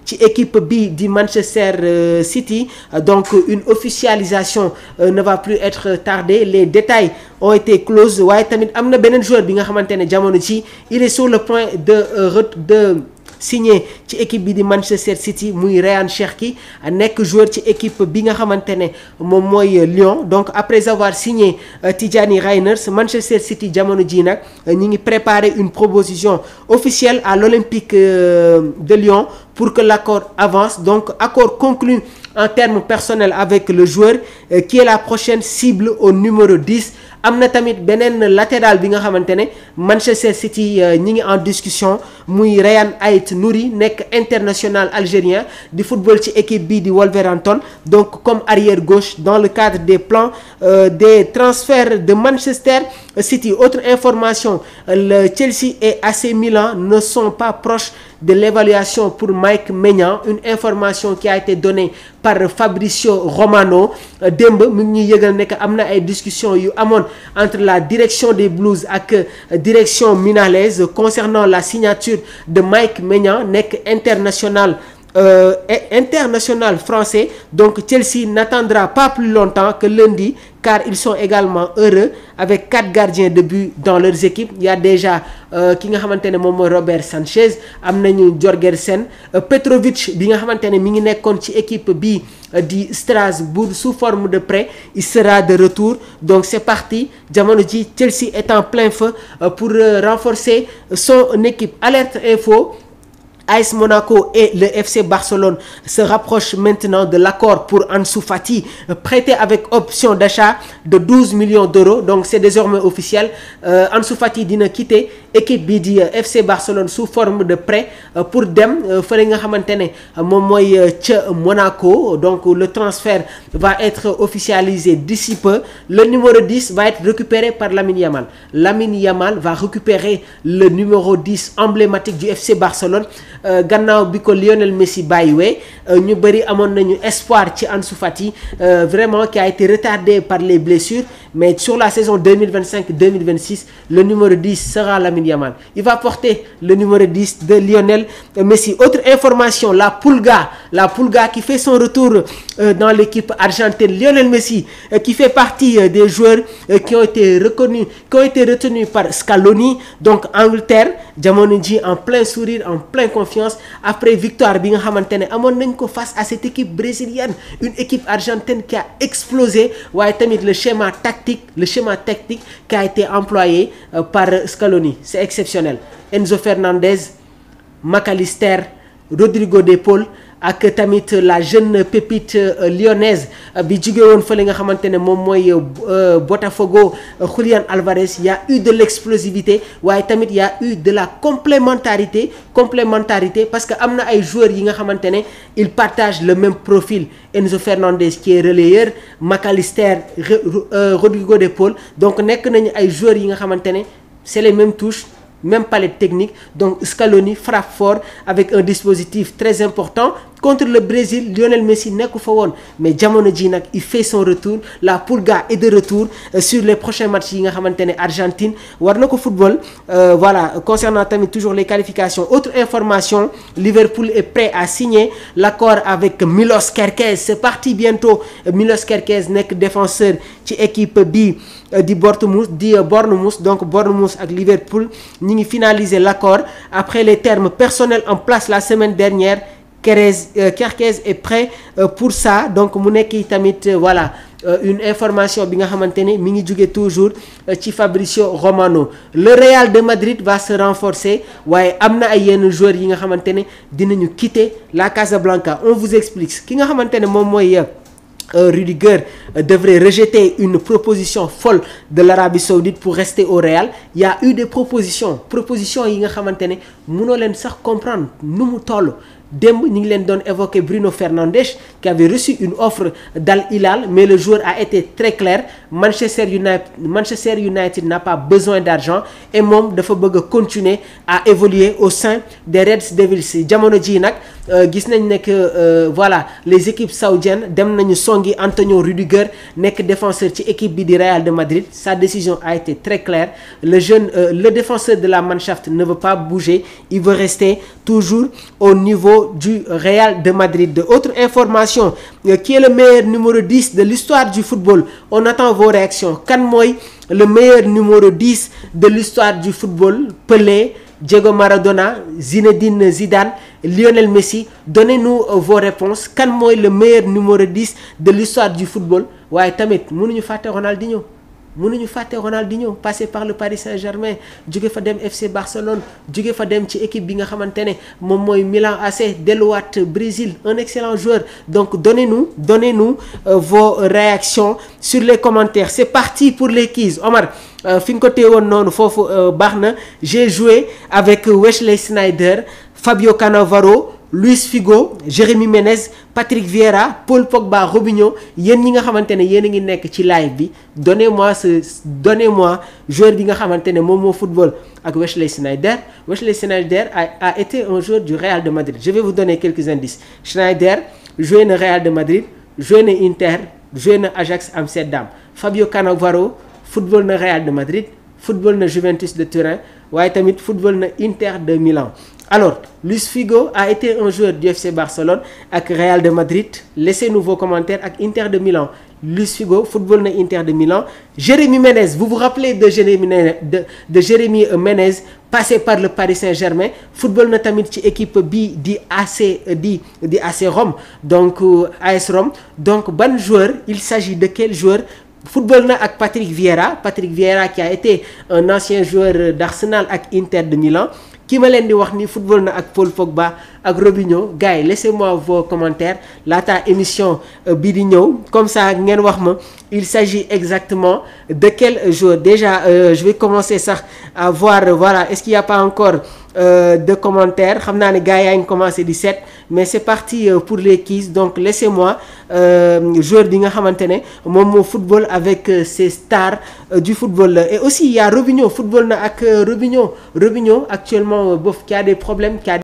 ci équipe bi di Manchester City donc une officialisation ne va plus être tardée, les détails ont été close waaye tamit am na beneen joueur bi nga xamante ne jamono ci il est sur le point de signé ci équipe bi di Manchester City muy Ryan Cherki nekk joueur ci équipe bi nga xamante ne moom mooy Lyon. Donc après avoir signé Tijani Reinders, Manchester City jamono ji nag ñi ngi préparer une proposition officielle à l'Olympique de Lyon pour que l'accord avance. Donc accord conclu en termes personnels avec le joueur qui est la prochaine cible au numéro 10. am na tamit beneen latéral bi nga xamante ne Manchester City ñi ngi en discussion muy Ryan Aït-Nouri nekk international algérien di football ci équipe bi di Wolverhampton donc comme arrière gauche dans le cadre des plans des transferts de Manchester City. Autre information, le Chelsea et AC Milan ne sont pas proches de l'évaluation pour Mike Maignan, une information qui a été donnée par Fabrizio Romano. Démb mu ngi ñuy yëgal ne am na ay discussions yu amoon entre la direction des Blues ak direction milanaise concernant la signature de Mike Maignan nekk international français. Donc Chelsea n'attendra pas plus longtemps que lundi car ils sont également heureux avec 4 gardiens de but dans leurs équipes. Il y a déjà ki nga xamante ne moom mooy Robert Sanchez, am nañu Jorgensen, Petrovic bi nga xamante ne mi ngi nekkoon ci équipe bi di Strasbourg sous forme de prêt, il sera de retour. Donc c'est parti, jamono ji Chelsea est en plein feu pour renforcer son équipe. Alerte info, AS Monaco et le FC Barcelone se rapprochent maintenant de l'accord pour Ansu Fati, prêté avec option d'achat de 12 millions d'euros. Donc c'est désormais officiel. Ansu Fati dina quitter équipe bi di FC Barcelone sous forme de prêt pour dem fële nga xamante ne moom mooy ca Monaco. Donc le transfert va être officialisé d'ici peu. Le numéro 10 va être récupéré par Lamine Yamal. Lamine Yamal va récupérer le numéro 10 emblématique du FC Barcelone. Gannaaw bi ko Lionel Messi bàyyiwee ñu bëri amoon nañu espoir ci Ansu Fati vraiment qui a été retardé par les blessures, mais sur la saison 2025-2026 le numéro 10 sera Lamine Yamal. Il va porter le numéro 10 de Lionel Messi. Autre information, la Pulga qui fait son retour dans l'équipe argentine. Lionel Messi qui fait partie des joueurs qui ont été retenus par Scaloni. Donc Angleterre jamono ji en plein sourire, en plein confiance après victoire bi nga xamante ne amoon nañ ko face à cette équipe brésilienne, une équipe argentine qui a explosé. waaye tamit le schéma tactique qui a été employé par Scaloni, c'est exceptionnel. Enzo Fernandez, McAllister, Rodrigo de Paul ak tamit la jeune pépite lyonnaise bi jóge woon fële nga xamante ne moom mooy Botafogo, Julián Álvarez. Il y a eu de l'explosivité waaye tamit il y a eu de la complémentarité parce que am na ay joueurs yi nga xamante ne ils partagent le même profil. Enzo Fernandez qui est relayeur, McAllister, Rodrigo de Paul. Donc nekk nañu ay joueurs yi nga xamante ne c'est les mêmes touches, même palette technique. Donc Scaloni frappe fort avec un dispositif très important. Contre le Brésil, Lionel Messi nekku fa woon, mais jamono ji nag il fait son retour. La Pulga est de retour sur les prochains matchs yi nga xamante ne Argentine war na ko football. Voilà, concernant tamit toujours les qualifications. Autre information, Liverpool est prêt à signer l'accord avec Milos Kerkez. C'est parti bientôt. Milos Kerkez nekk défenseur ci équipe bi di Bournemouth. Donc Bournemouth ak Liverpool ñi ngi finaliser l'accord après les termes personnels en place la semaine dernière. Kerkez est prêt pour ça. Donc mu nekk tamit voilà une information bi nga xamante ne mi ngi jóge toujours ci Fabrizio Romano. Le Real de Madrid va se renforcer waaye am na ay yenn joueurs yi nga xamante ne dinañu quitter la Casablanca. On vous explique ki nga xamante ne moom mooy Rudiger devrait rejeter une proposition folle de l'Arabie Saoudite pour rester au Real. Il y a eu des propositions yi nga xamante ne mënoo leen sax comprendre nu mu toll. Démb ñu ngi leen doon évoquer Bruno Fernandes qui avait reçu une offre d'Al Hilal, mais le joueur a été très clair. Manchester United n'a pas besoin d'argent et moom dafa bëgg a continuer à évoluer au sein des Red Devils. Jamono ji nag gis nañ ne que voilà les équipes saoudiennes dem nañu songi Antonio Rudiger nekk défenseur ci équipe bi di Real de Madrid. Sa décision a été très claire. Le défenseur de la Mannschaft ne veut pas bouger, il veut rester toujours au niveau niveau du Real de Madrid. Autre information, qui est le meilleur numéro 10 de l'histoire du football? On attend vos réactions. Kan mooy le meilleur numéro 10 de l'histoire du football? Pelé, Diego Maradona, Zinedine Zidane, Lionel Messi. Donnez-nous vos réponses. Kan mooy le meilleur numéro 10 de l'histoire du football? waaye tamit mënuñu fàtte Ronaldinho passé par le Paris Saint-Germain, jóge fa dem FC Barcelone, jóge fa dem ci équipe bi nga xamante ne moom mooy Milan AC, delluwaat Brésil, un excellent joueur. Donc donnez-nous vos réactions sur les commentaires. C'est parti pour les quiz. Omar, fi nga ko téye woon noonu foofu baax na. J'ai joué avec Wesley Sneijder, Fabio Cannavaro, Luis Figo, Jérémy Ménez, Patrick Vieira, Paul Pogba, Robinho. Yéen ñi nga xamante ne yéen a ngi nekk ci live bi, donnez-moi joueur bi nga xamante ne moom moo football ak Wesley Sneijder. Wesley Sneijder a été un joueur du Real de Madrid. Je vais vous donner quelques indices. Sneijder joué na Real de Madrid, joué na Inter, joué na Ajax Amsterdam. Fabio Cannavaro football na Real de Madrid, football na Juventus de Turin, waaye tamit football na Inter de Milan. Alors, Luis Figo a été un joueur du FC Barcelone ak Real de Madrid. Laissez-nous vos commentaires ak Inter de Milan. Luis Figo football na Inter de Milan. Jérémy Ménez, vous vous rappelez de Jérémy Ménez, passé par le Paris Saint-Germain, football na tamit ci équipe bi di AC Rome, donc AS Rome. Donc ban joueur, il s'agit de quel joueur? Football na ak Patrick Vieira qui a été un ancien joueur d'Arsenal ak Inter de Milan. Ki ma leen di wax ni football na ak Paul Pogba ak Robinho. Gars yi laissez-moi vos commentaires laata émission bi di ñëw, comme ça ngeen wax ma il s'agit exactement de quel joueur. Déjà je vais commencer sax à voir, voilà, est-ce qu'il y a pas encore de commentaires? Xam naa ne gars yaa ngi commencé di set, mais c'est parti pour les quiz. Donc laissez-moi joueur bi nga xamante ne moom moo football avec ces stars du football. Et aussi il y a Robinho, football na ak Robinho actuellement bof qui a des problèmes,